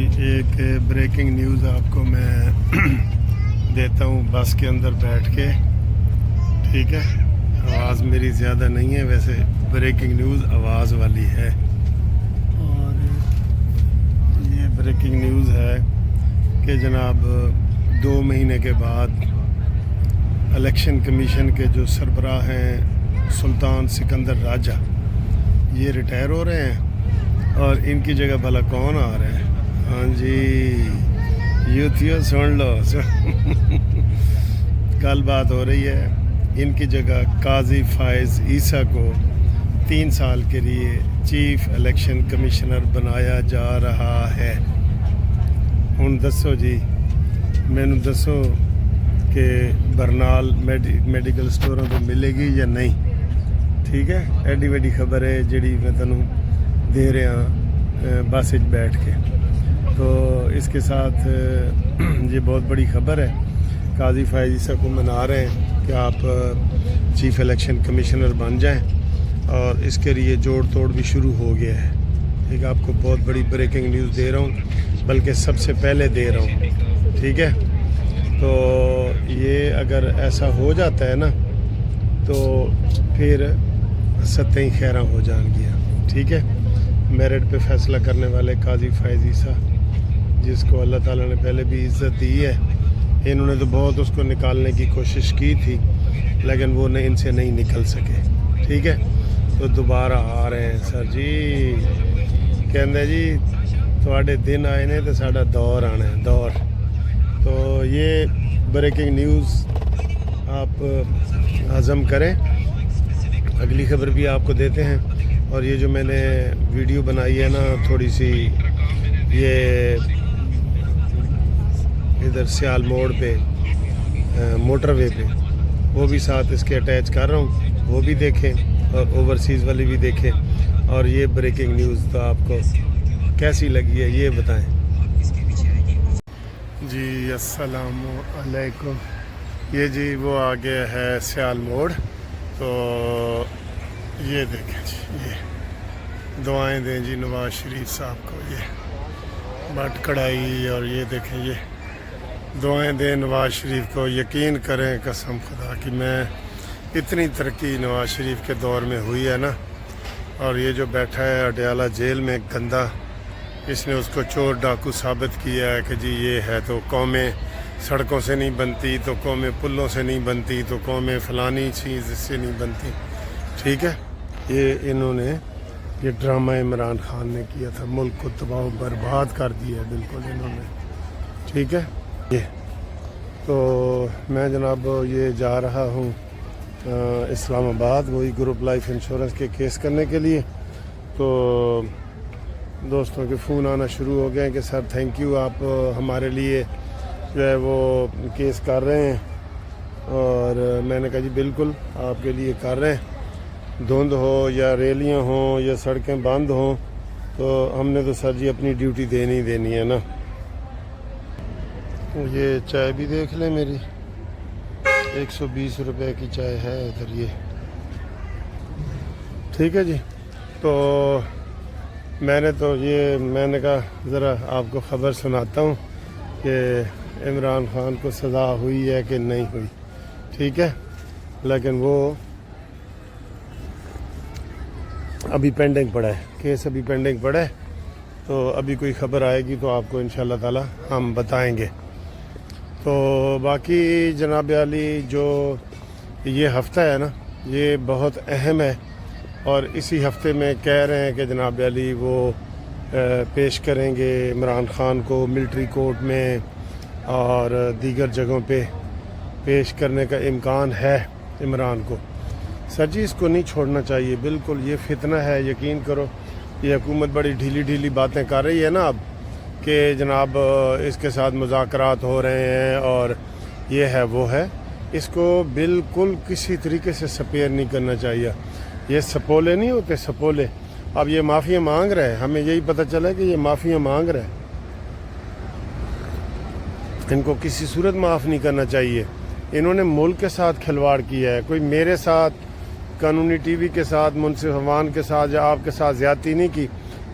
جی ایک breaking news آپ کو میں دیتا ہوں بس کے اندر بیٹھ کے، ٹھیک ہے؟ آواز میری زیادہ نہیں ہے، ویسے بریکنگ نیوز آواز والی ہے، اور یہ بریکنگ نیوز ہے کہ جناب 2 مہینے کے بعد الیکشن کمیشن کے جو سربراہ ہیں سلطان سکندر راجہ، یہ ریٹائر ہو رہے ہیں اور ان کی جگہ بھلا کون آ رہے ہیں؟ ہاں جی یوتھیو سن لو کل بات ہو رہی ہے، ان کی جگہ قاضی فائز عیسیٰ کو 3 سال کے لیے چیف الیکشن کمشنر بنایا جا رہا ہے۔ ہن دسو جی، مینو دسو کہ برنال میڈیکل سٹوروں تو ملے گی یا نہیں؟ ٹھیک ہے، ایڈی ویڈی خبر ہے جڑی میں تنوں دے رہا ہاں بس بیٹھ کے، تو اس کے ساتھ یہ بہت بڑی خبر ہے، قاضی فائز عیسیٰ کو منا رہے ہیں کہ آپ چیف الیکشن کمشنر بن جائیں، اور اس کے لیے جوڑ توڑ بھی شروع ہو گیا ہے۔ ٹھیک ہے، آپ کو بہت بڑی بریکنگ نیوز دے رہا ہوں، بلکہ سب سے پہلے دے رہا ہوں، ٹھیک ہے؟ تو یہ اگر ایسا ہو جاتا ہے نا تو پھر ستیں خیراں ہو جان گیا، ٹھیک ہے؟ میرٹ پہ فیصلہ کرنے والے قاضی فائز عیسیٰ، جس کو اللہ تعالیٰ نے پہلے بھی عزت دی ہے، انہوں نے تو بہت اس کو نکالنے کی کوشش کی تھی لیکن وہ ان سے نہیں نکل سکے، ٹھیک ہے؟ تو دوبارہ آ رہے ہیں سر جی، کہندے جی تواڈے دن آئے نے تو ساڈا دور آنا ہے، دور۔ تو یہ بریکنگ نیوز آپ ہضم کریں، اگلی خبر بھی آپ کو دیتے ہیں۔ اور یہ جو میں نے ویڈیو بنائی ہے نا تھوڑی سی، یہ ادھر سیال موڑ پہ موٹر وے پہ، وہ بھی ساتھ اس کے اٹیچ کر رہا ہوں، وہ بھی دیکھیں اور اوورسیز والی بھی دیکھیں۔ اور یہ بریکنگ نیوز تو آپ کو کیسی لگی ہے یہ بتائیں جی۔ السلام علیکم، یہ جی وہ آ گیا ہے سیال موڑ، تو یہ دیکھیں جی، یہ دعائیں دیں جی نواز شریف صاحب کو، یہ بٹ کڑھائی، اور یہ دیکھیں یہ دعائیں دیں نواز شریف کو۔ یقین کریں قسم خدا کی، میں اتنی ترقی نواز شریف کے دور میں ہوئی ہے نا، اور یہ جو بیٹھا ہے اڈیالہ جیل میں گندا، اس نے اس کو چور ڈاکو ثابت کیا ہے کہ جی یہ ہے، تو قومیں سڑکوں سے نہیں بنتی، تو قومیں پلوں سے نہیں بنتی، تو قومیں فلانی چیز سے نہیں بنتی، ٹھیک ہے؟ یہ انہوں نے یہ ڈرامہ عمران خان نے کیا تھا، ملک کو تباہ و برباد کر دیا ہے بالکل انہوں نے، ٹھیک ہے؟ یہ تو میں جناب یہ جا رہا ہوں اسلام آباد، وہی گروپ لائف انشورنس کے کیس کرنے کے لیے۔ تو دوستوں کے فون آنا شروع ہو گئے ہیں کہ سر تھینک یو، آپ ہمارے لیے جو ہے وہ کیس کر رہے ہیں، اور میں نے کہا جی بالکل آپ کے لیے کر رہے ہیں، دھند ہو یا ریلیاں ہوں یا سڑکیں بند ہوں، تو ہم نے تو سر جی اپنی ڈیوٹی دینی ہے نا۔ یہ چائے بھی دیکھ لیں میری، 120 روپے کی چائے ہے ادھر، یہ ٹھیک ہے جی۔ تو میں نے کہا ذرا آپ کو خبر سناتا ہوں کہ عمران خان کو سزا ہوئی ہے کہ نہیں ہوئی، ٹھیک ہے؟ لیکن وہ ابھی پینڈنگ پڑا ہے، کیس ابھی پینڈنگ پڑا ہے، تو ابھی کوئی خبر آئے گی تو آپ کو انشاءاللہ تعالی ہم بتائیں گے۔ تو باقی جناب علی، جو یہ ہفتہ ہے نا یہ بہت اہم ہے، اور اسی ہفتے میں کہہ رہے ہیں کہ جناب علی وہ پیش کریں گے عمران خان کو ملٹری کورٹ میں، اور دیگر جگہوں پہ پیش کرنے کا امکان ہے عمران کو۔ سر جی اس کو نہیں چھوڑنا چاہیے بالکل، یہ فتنہ ہے، یقین کرو۔ یہ حکومت بڑی ڈھیلی باتیں کر رہی ہے نا اب، کہ جناب اس کے ساتھ مذاکرات ہو رہے ہیں اور یہ ہے وہ ہے، اس کو بالکل کسی طریقے سے سپیئر نہیں کرنا چاہیے۔ یہ سپولے نہیں ہوتے، سپولے، اب یہ معافیاں مانگ رہے ہیں، ہمیں یہی پتہ چلا کہ یہ معافیاں مانگ رہے ہیں، ان کو کسی صورت معاف نہیں کرنا چاہیے۔ انہوں نے ملک کے ساتھ کھلواڑ کیا ہے، کوئی میرے ساتھ، قانونی ٹی وی کے ساتھ، منصف عوان کے ساتھ یا آپ کے ساتھ زیادتی نہیں کی۔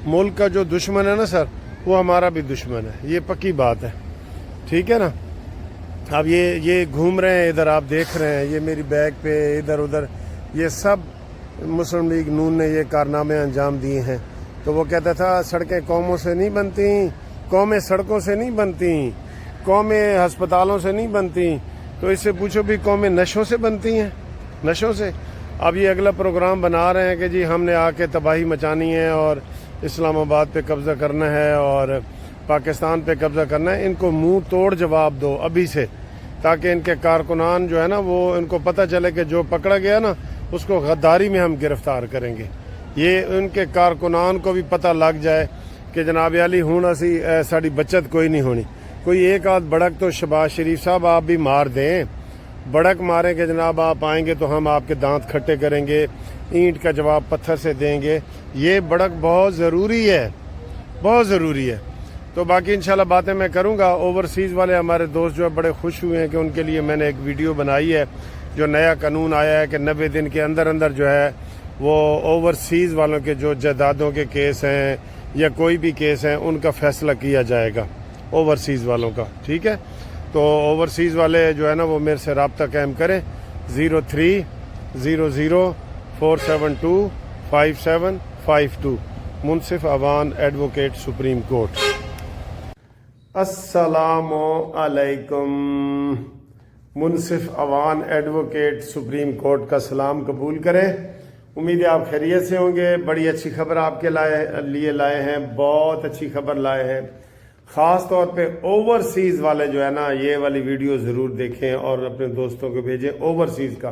ملک کا جو دشمن ہے نا سر، وہ ہمارا بھی دشمن ہے، یہ پکی بات ہے، ٹھیک ہے نا. اب یہ گھوم رہے ہیں ادھر، آپ دیکھ رہے ہیں، یہ میری بیک پہ ادھر ادھر، یہ سب مسلم لیگ نون نے یہ کارنامے انجام دیے ہیں. تو وہ کہتا تھا سڑکیں قوموں سے نہیں بنتی، قومیں سڑکوں سے نہیں بنتی، قومیں ہسپتالوں سے نہیں بنتی. تو اس سے پوچھو بھی قومیں نشوں سے بنتی ہیں، نشوں سے. اب یہ اگلا پروگرام بنا رہے ہیں کہ جی ہم نے آ کے تباہی مچانی ہے اور اسلام آباد پہ قبضہ کرنا ہے اور پاکستان پہ قبضہ کرنا ہے. ان کو منہ توڑ جواب دو ابھی سے، تاکہ ان کے کارکنان جو ہے نا وہ ان کو پتہ چلے کہ جو پکڑا گیا نا اس کو غداری میں ہم گرفتار کریں گے. یہ ان کے کارکنان کو بھی پتہ لگ جائے کہ جناب علی ہوں اسی ساری بچت کوئی نہیں ہونی. کوئی ایک آدھ بڑک تو شہباز شریف صاحب آپ بھی مار دیں، بڑک ماریں کہ جناب آپ آئیں گے تو ہم آپ کے دانت کھٹے کریں گے، اینٹ کا جواب پتھر سے دیں گے. یہ بڑک بہت ضروری ہے، بہت ضروری ہے. تو باقی انشاءاللہ باتیں میں کروں گا. اوورسیز والے ہمارے دوست جو ہے بڑے خوش ہوئے ہیں کہ ان کے لیے میں نے ایک ویڈیو بنائی ہے. جو نیا قانون آیا ہے کہ 90 دن کے اندر اندر جو ہے وہ اوورسیز والوں کے جو جائیدادوں کے کیس ہیں یا کوئی بھی کیس ہیں ان کا فیصلہ کیا جائے گا، اوورسیز والوں کا، ٹھیک ہے. تو اوورسیز والے جو ہے نا وہ میرے سے رابطہ قائم کریں 0300472572 Munsif Awan advocate supreme court. السلام علیکم. منصف اوان ایڈوکیٹ سپریم کورٹ کا سلام قبول کریں. امید ہے آپ خیریت سے ہوں گے. بڑی اچھی خبر آپ کے لیے لائے ہیں، بہت اچھی خبر لائے ہیں. خاص طور پہ اوورسیز والے جو ہے نا یہ والی ویڈیو ضرور دیکھیں اور اپنے دوستوں کو بھیجیں. اوورسیز کا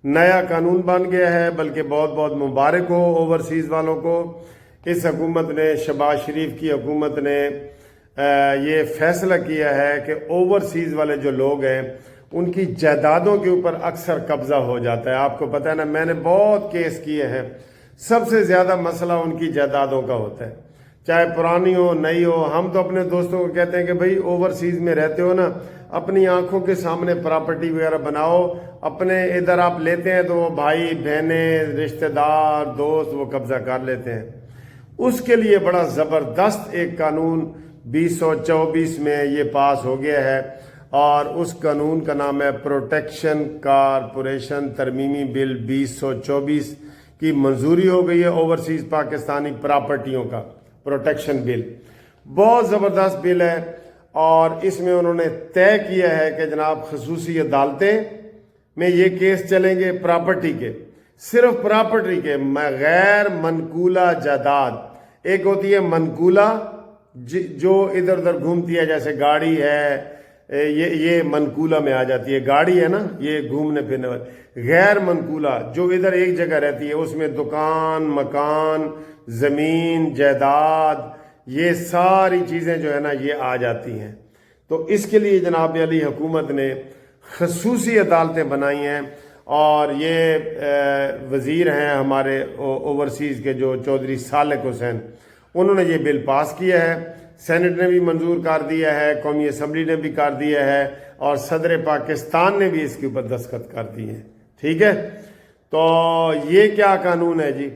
نیا قانون بن گیا ہے، بلکہ بہت بہت مبارک ہو اوورسیز والوں کو. اس حکومت نے، شہباز شریف کی حکومت نے یہ فیصلہ کیا ہے کہ اوورسیز والے جو لوگ ہیں ان کی جائیدادوں کے اوپر اکثر قبضہ ہو جاتا ہے. آپ کو پتہ ہے نا، میں نے بہت کیس کیے ہیں، سب سے زیادہ مسئلہ ان کی جائیدادوں کا ہوتا ہے، چاہے پرانی ہو نئی ہو. ہم تو اپنے دوستوں کو کہتے ہیں کہ بھائی اوورسیز میں رہتے ہو نا، اپنی آنکھوں کے سامنے پراپرٹی وغیرہ بناؤ. اپنے ادھر آپ لیتے ہیں تو وہ بھائی بہنیں رشتہ دار دوست وہ قبضہ کر لیتے ہیں. اس کے لیے بڑا زبردست ایک قانون 2024 میں یہ پاس ہو گیا ہے، اور اس قانون کا نام ہے پروٹیکشن کارپوریشن ترمیمی بل 2024 کی منظوری ہو گئی ہے. اوورسیز پاکستانی پراپرٹیوں کا پروٹیکشن بل بہت زبردست بل ہے، اور اس میں انہوں نے طے کیا ہے کہ جناب خصوصی عدالتیں میں یہ کیس چلیں گے پراپرٹی کے، صرف پراپرٹی کے، غیر منقولہ جائیداد. ایک ہوتی ہے منقولہ جو ادھر ادھر گھومتی ہے، جیسے گاڑی ہے، یہ منقولہ میں آ جاتی ہے. گاڑی ہے نا یہ گھومنے پھرنے والی. غیر منقولہ جو ادھر ایک جگہ رہتی ہے، اس میں دکان، مکان، زمین، جائیداد، یہ ساری چیزیں جو ہے نا یہ آ جاتی ہیں. تو اس کے لیے جناب علی حکومت نے خصوصی عدالتیں بنائی ہیں، اور یہ وزیر ہیں ہمارے اوورسیز کے جو چودھری صالح حسین، انہوں نے یہ بل پاس کیا ہے. سینٹ نے بھی منظور کر دیا ہے، قومی اسمبلی نے بھی کر دیا ہے، اور صدر پاکستان نے بھی اس کے اوپر دستخط کر دیے ہیں. ٹھیک ہے. تو یہ کیا قانون ہے جی؟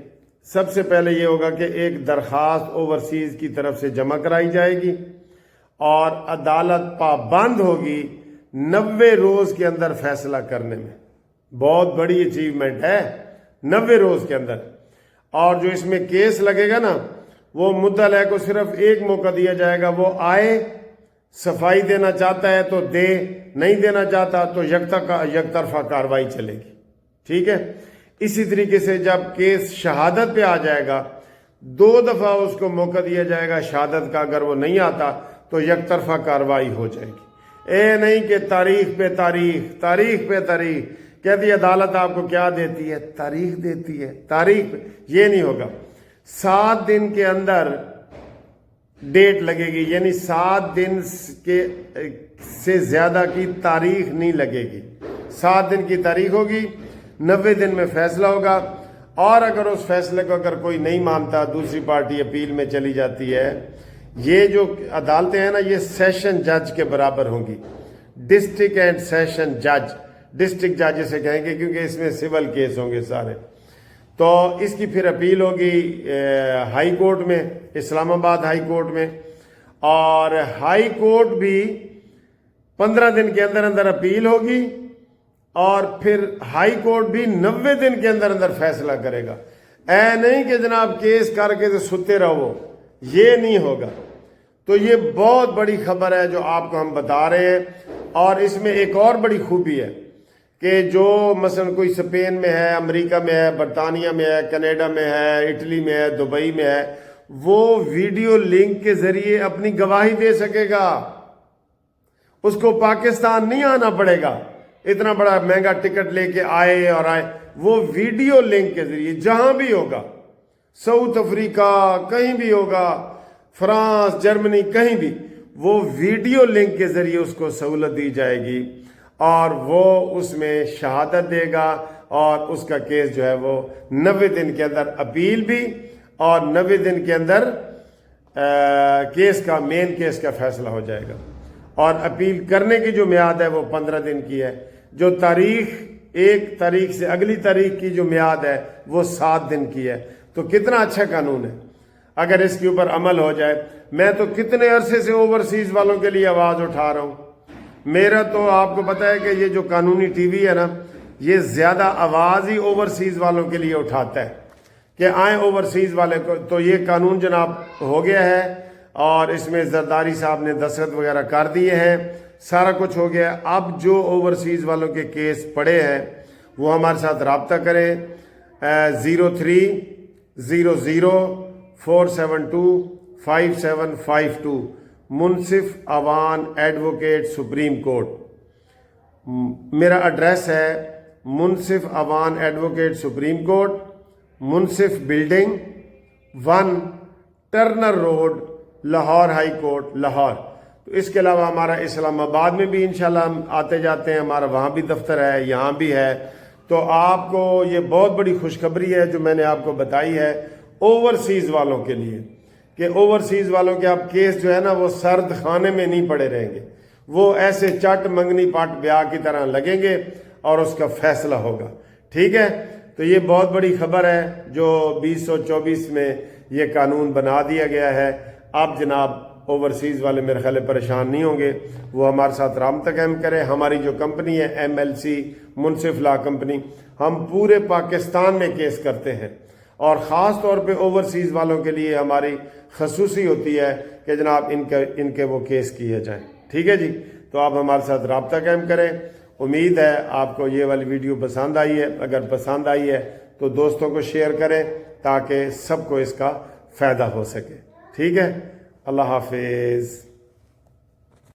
سب سے پہلے یہ ہوگا کہ ایک درخواست اوورسیز کی طرف سے جمع کرائی جائے گی، اور عدالت پابند ہوگی 90 روز کے اندر فیصلہ کرنے میں. بہت بڑی اچیومنٹ ہے، 90 روز کے اندر. اور جو اس میں کیس لگے گا نا، وہ مدعا کو صرف ایک موقع دیا جائے گا. وہ آئے، صفائی دینا چاہتا ہے تو دے، نہیں دینا چاہتا تو یک طرفہ کاروائی چلے گی. ٹھیک ہے. اسی طریقے سے جب کیس شہادت پہ آ جائے گا، 2 دفعہ اس کو موقع دیا جائے گا شہادت کا. اگر وہ نہیں آتا تو یک طرفہ کاروائی ہو جائے گی. نہیں کہ تاریخ پہ تاریخ کہتی عدالت آپ کو کیا دیتی ہے؟ تاریخ دیتی ہے. تاریخ پہ یہ نہیں ہوگا. 7 دن کے اندر ڈیٹ لگے گی، یعنی 7 دن سے زیادہ کی تاریخ نہیں لگے گی. 7 دن کی تاریخ ہوگی، 90 دن میں فیصلہ ہوگا. اور اگر اس فیصلے کو اگر کوئی نہیں مانتا، دوسری پارٹی اپیل میں چلی جاتی ہے. یہ جو عدالتیں ہیں نا، یہ سیشن جج کے برابر ہوں گی. ڈسٹرکٹ اینڈ سیشن جج، ڈسٹرکٹ جج سے کہیں گے کیونکہ اس میں سول کیس ہوں گے سارے. تو اس کی پھر اپیل ہوگی ہائی کورٹ میں، اسلام آباد ہائی کورٹ میں. اور ہائی کورٹ بھی 15 دن کے اندر اندر اپیل ہوگی اور پھر ہائی کورٹ بھی 90 دن کے اندر اندر فیصلہ کرے گا. اے نہیں کہ جناب کیس کر کے تو ستے رہو، یہ نہیں ہوگا. تو یہ بہت بڑی خبر ہے جو آپ کو ہم بتا رہے ہیں. اور اس میں ایک اور بڑی خوبی ہے کہ جو مثلا کوئی اسپین میں ہے، امریکہ میں ہے، برطانیہ میں ہے، کینیڈا میں ہے، اٹلی میں ہے، دبئی میں ہے، وہ ویڈیو لنک کے ذریعے اپنی گواہی دے سکے گا. اس کو پاکستان نہیں آنا پڑے گا، اتنا بڑا مہنگا ٹکٹ لے کے آئے. وہ ویڈیو لنک کے ذریعے جہاں بھی ہوگا، ساؤتھ افریقہ کہیں بھی ہوگا، فرانس، جرمنی، کہیں بھی، وہ ویڈیو لنک کے ذریعے اس کو سہولت دی جائے گی اور وہ اس میں شہادت دے گا اور اس کا کیس جو ہے وہ 90 دن کے اندر اپیل بھی اور 90 دن کے اندر کیس کا مین کیس کا فیصلہ ہو جائے گا. اور اپیل کرنے کی جو میعاد ہے وہ 15 دن کی ہے. جو تاریخ 1 تاریخ سے اگلی تاریخ کی جو میعاد ہے وہ 7 دن کی ہے. تو کتنا اچھا قانون ہے اگر اس کے اوپر عمل ہو جائے. میں تو کتنے عرصے سے اوورسیز والوں کے لیے آواز اٹھا رہا ہوں. میرا تو آپ کو پتہ ہے کہ یہ جو قانونی ٹی وی ہے نا، یہ زیادہ آواز ہی اوورسیز والوں کے لیے اٹھاتا ہے کہ آئیں اوورسیز والے کو. تو یہ قانون جناب ہو گیا ہے اور اس میں زرداری صاحب نے دستخط وغیرہ کر دیے ہیں، سارا کچھ ہو گیا. اب جو اوورسیز والوں کے کیس پڑے ہیں وہ ہمارے ساتھ رابطہ کریں. 0300472572 Munsif Awan advocate supreme court. میرا ایڈریس ہے Munsif Awan advocate supreme court, Munsif building 1 Turner road, Lahore high court, Lahore. تو اس کے علاوہ ہمارا اسلام آباد میں بھی انشاءاللہ ہم آتے جاتے ہیں، ہمارا وہاں بھی دفتر ہے، یہاں بھی ہے. تو آپ کو یہ بہت بڑی خوشخبری ہے جو میں نے آپ کو بتائی ہے اوورسیز والوں کے لیے کہ اوورسیز والوں کے آپ کیس جو ہے نا وہ سرد خانے میں نہیں پڑے رہیں گے، وہ ایسے چٹ منگنی پاٹ بیاہ کی طرح لگیں گے اور اس کا فیصلہ ہوگا. ٹھیک ہے، تو یہ بہت بڑی خبر ہے جو 2024 میں یہ قانون بنا دیا گیا ہے. اب جناب اوورسیز والے میرے خیال پریشان نہیں ہوں گے، وہ ہمارے ساتھ رابطہ قائم کریں. ہماری جو کمپنی ہے MLC منصف لا کمپنی، ہم پورے پاکستان میں کیس کرتے ہیں اور خاص طور پہ اوورسیز والوں کے لیے ہماری خصوصی ہوتی ہے کہ جناب ان کے وہ کیس کیے جائیں. ٹھیک ہے جی، تو آپ ہمارے ساتھ رابطہ قائم کریں. امید ہے آپ کو یہ والی ویڈیو پسند آئی ہے. اگر پسند آئی ہے تو دوستوں کو شیئر کریں تاکہ سب کو اس کا فائدہ ہو سکے. ٹھیک ہے، اللہ حافظ.